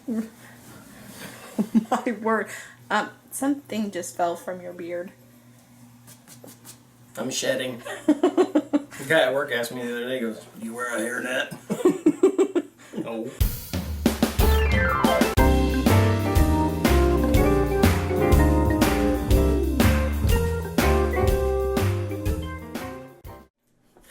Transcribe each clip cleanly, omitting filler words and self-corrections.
My word. Something just fell from your beard. I'm shedding. The guy at work asked me the other day, he goes, "Do you wear a hairnet?" No.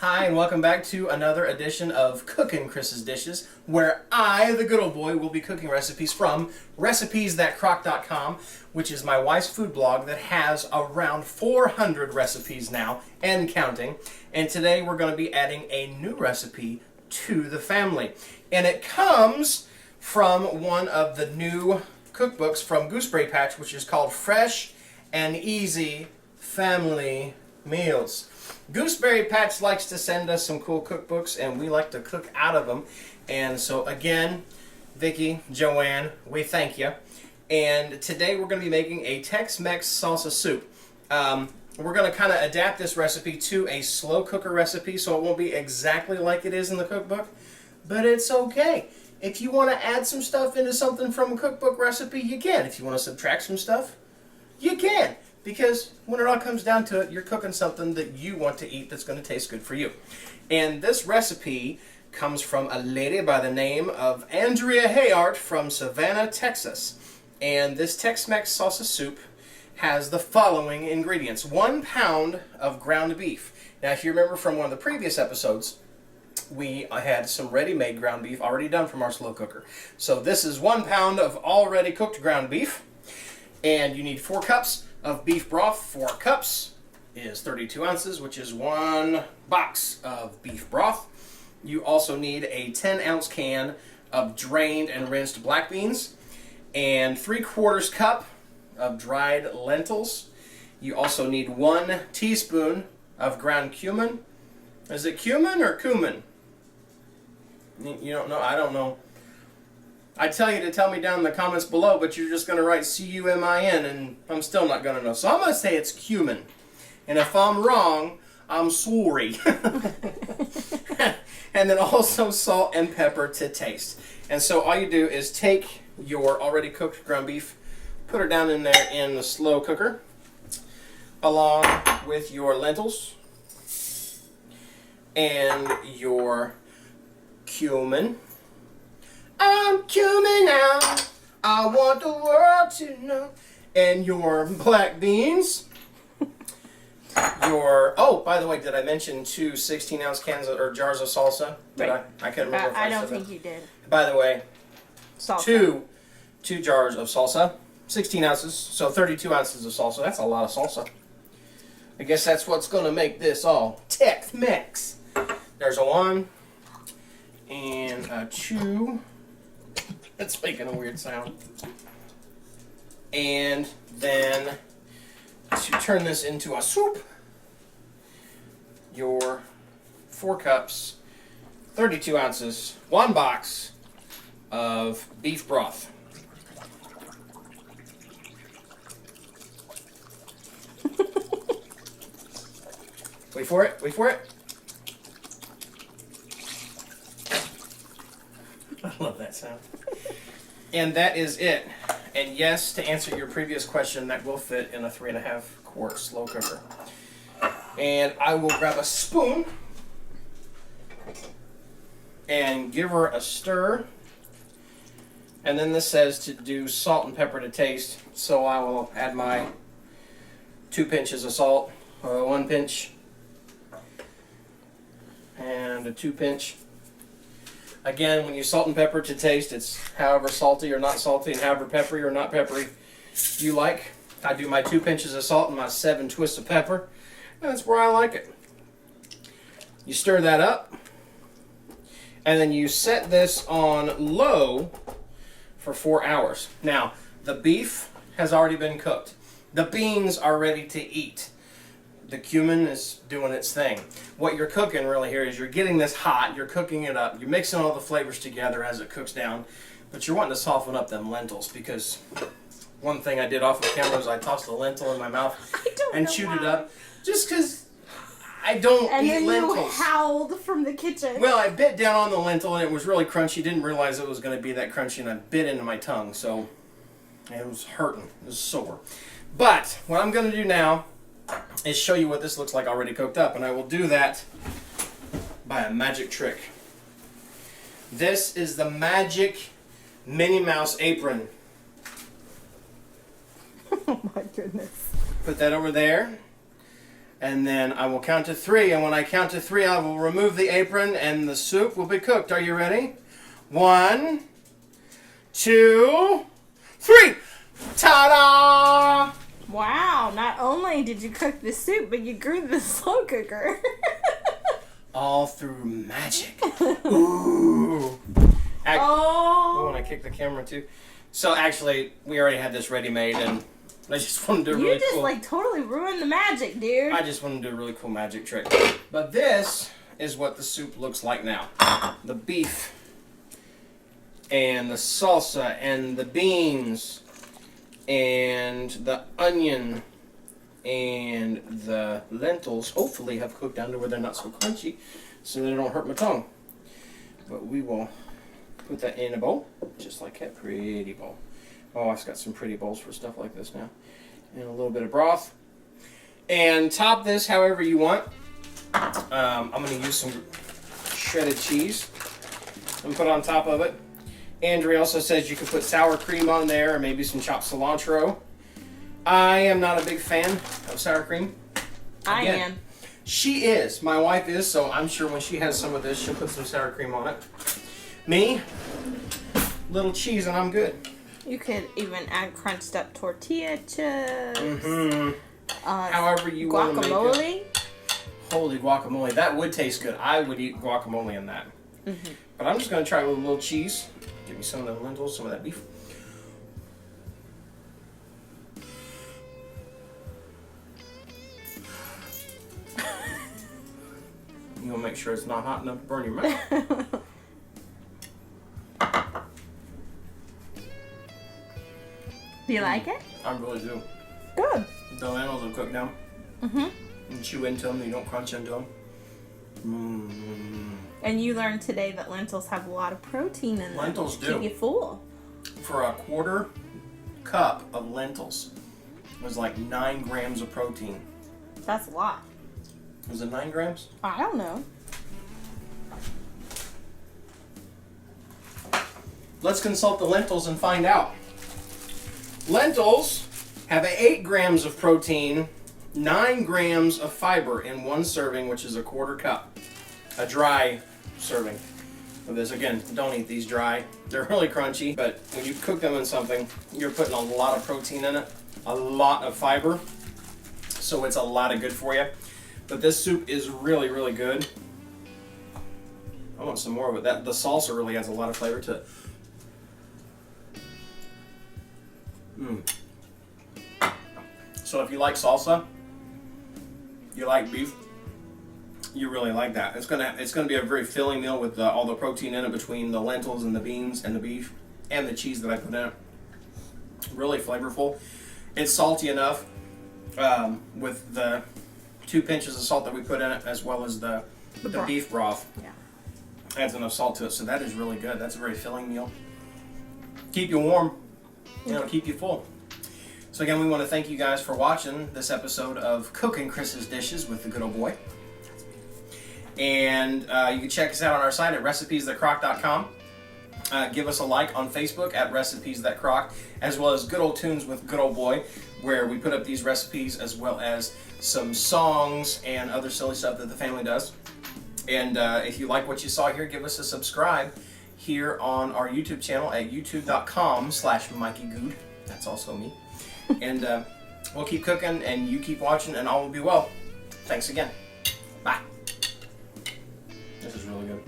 Hi, and welcome back to another edition of Cookin' Chris's Dishes, where I, the good old boy, will be cooking recipes from recipes.crock.com, which is my wife's food blog that has around 400 recipes now and counting. And today we're going to be adding a new recipe to the family. And it comes from one of the new cookbooks from Gooseberry Patch, which is called Fresh and Easy Family Meals. Gooseberry Patch likes to send us some cool cookbooks, and we like to cook out of them. And so again, Vicki, Joanne, we thank you. And today we're going to be making a Tex Mex salsa soup. We're going to kind of adapt this recipe to a slow cooker recipe, so it won't be exactly like it is in the cookbook, but it's okay. If you want to add some stuff into something from a cookbook recipe, you can. If you want to subtract some stuff, you can. Because when it all comes down to it, you're cooking something that you want to eat that's going to taste good for you. And this recipe comes from a lady by the name of Andrea Hayart from Savannah, Texas. And this Tex-Mex salsa soup has the following ingredients. 1 pound of ground beef. Now, if you remember from one of the previous episodes, we had some ready-made ground beef already done from our slow cooker. So this is 1 pound of already cooked ground beef. And you need 4 cups of beef broth. 4 cups is 32 ounces, which is 1 box of beef broth. You also need a 10-ounce can of drained and rinsed black beans and 3/4 cup of dried lentils. You also need 1 teaspoon of ground cumin. Is it cumin or cumin? You don't know? I don't know. I tell you to tell me down in the comments below, but you're just going to write C-U-M-I-N, and I'm still not going to know. So I'm going to say it's cumin. And if I'm wrong, I'm sorry. And then also salt and pepper to taste. And so all you do is take your already cooked ground beef, put it down in there in the slow cooker, along with your lentils and your cumin. I'm cumin now, I want the world to know. And your black beans. Oh, by the way, did I mention 2 16-ounce cans or jars of salsa? Right. I can't remember if I I don't said think that. you did. By the way, Salsa. two jars of salsa, 16 ounces, so 32 ounces of salsa. That's a lot of salsa. I guess that's what's going to make this all Tex Mex. There's a 1 and a 2. It's making a weird sound. And then to turn this into a soup, your 4 cups, 32 ounces, 1 box of beef broth. Wait for it, wait for it. I love that sound. And that is it. And yes, to answer your previous question, that will fit in a 3.5 quart slow cooker. And I will grab a spoon and give her a stir. And then this says to do salt and pepper to taste, so I will add my 2 pinches of salt, 1 pinch, and a 2 pinch. Again, when you salt and pepper to taste, it's however salty or not salty and however peppery or not peppery you like. I do my 2 pinches of salt and my 7 twists of pepper. And that's where I like it. You stir that up. And then you set this on low for 4 hours. Now, the beef has already been cooked. The beans are ready to eat. The cumin is doing its thing. What you're cooking really here is you're getting this hot, you're cooking it up, you're mixing all the flavors together as it cooks down, but you're wanting to soften up them lentils, because one thing I did off of camera was I tossed a lentil in my mouth and chewed it up, just because I don't And eat then lentils. you howled from the kitchen. Well, I bit down on the lentil and it was really crunchy. Didn't realize it was going to be that crunchy, and I bit into my tongue, so it was hurting. It was sore. But what I'm going to do now is show you what this looks like already cooked up, and I will do that by a magic trick. This is the magic Minnie Mouse apron. Oh my goodness. Put that over there. And then I will count to 3. And when I count to 3, I will remove the apron and the soup will be cooked. Are you ready? 1, 2, 3. Ta-da! Wow, not only did you cook the soup, but you grew the slow cooker. All through magic. Ooh. Oh, when I kick the camera too. So actually, we already had this ready made, and I just wanted to do a really You just cool. like totally ruined the magic, dude. I just wanted to do a really cool magic trick. But this is what the soup looks like now. The beef and the salsa and the beans and the onion and the lentils hopefully have cooked down to where they're not so crunchy, so they don't hurt my tongue. But we will put that in a bowl, just like that pretty bowl. Oh, I've got some pretty bowls for stuff like this now. And a little bit of broth. And top this however you want. I'm going to use some shredded cheese and put on top of it. Andrea also says you can put sour cream on there or maybe some chopped cilantro. I am not a big fan of sour cream. I am. She is. My wife is, so I'm sure when she has some of this, she'll put some sour cream on it. Me, little cheese and I'm good. You could even add crunched up tortilla chips. Mm-hmm. However you want to make it. Guacamole. Holy guacamole. That would taste good. I would eat guacamole in that. Mm-hmm. But I'm just going to try with a little cheese. Give me some of the lentils, some of that beef. You want to make sure it's not hot enough to burn your mouth. Do you like it? I really do. Good. The lentils will cook down. Mm-hmm. You chew into them, you don't crunch into them. Mm. And you learned today that lentils have a lot of protein in them. Lentils do. Keep you full. For a quarter cup of lentils, it was like 9 grams of protein. That's a lot. Was it 9 grams? I don't know. Let's consult the lentils and find out. Lentils have 8 grams of protein, 9 grams of fiber in one serving, which is a quarter cup. A dry serving of this. Again, don't eat these dry. They're really crunchy, but when you cook them in something, you're putting a lot of protein in it, a lot of fiber, so it's a lot of good for you. But this soup is really, really good. I want some more of it. The salsa really has a lot of flavor to it. So if you like salsa, you like beef, you really like that. It's gonna be a very filling meal with all the protein in it between the lentils and the beans and the beef and the cheese that I put in it. Really flavorful. It's salty enough with the 2 pinches of salt that we put in it, as well as the beef broth. Yeah. Adds enough salt to it, so that is really good. That's a very filling meal. Keep you warm. Keep you full. So again, we want to thank you guys for watching this episode of Cookin' Chris's Dishes with the Good Old Boy. And you can check us out on our site at recipesthatcrock.com. Give us a like on Facebook at recipesthatcrock, as well as Good Old Tunes with Good Old Boy, where we put up these recipes as well as some songs and other silly stuff that the family does. And if you like what you saw here, give us a subscribe here on our YouTube channel at youtube.com/MikeyGood. That's also me. And we'll keep cooking, and you keep watching, and all will be well. Thanks again. Bye. This is really good.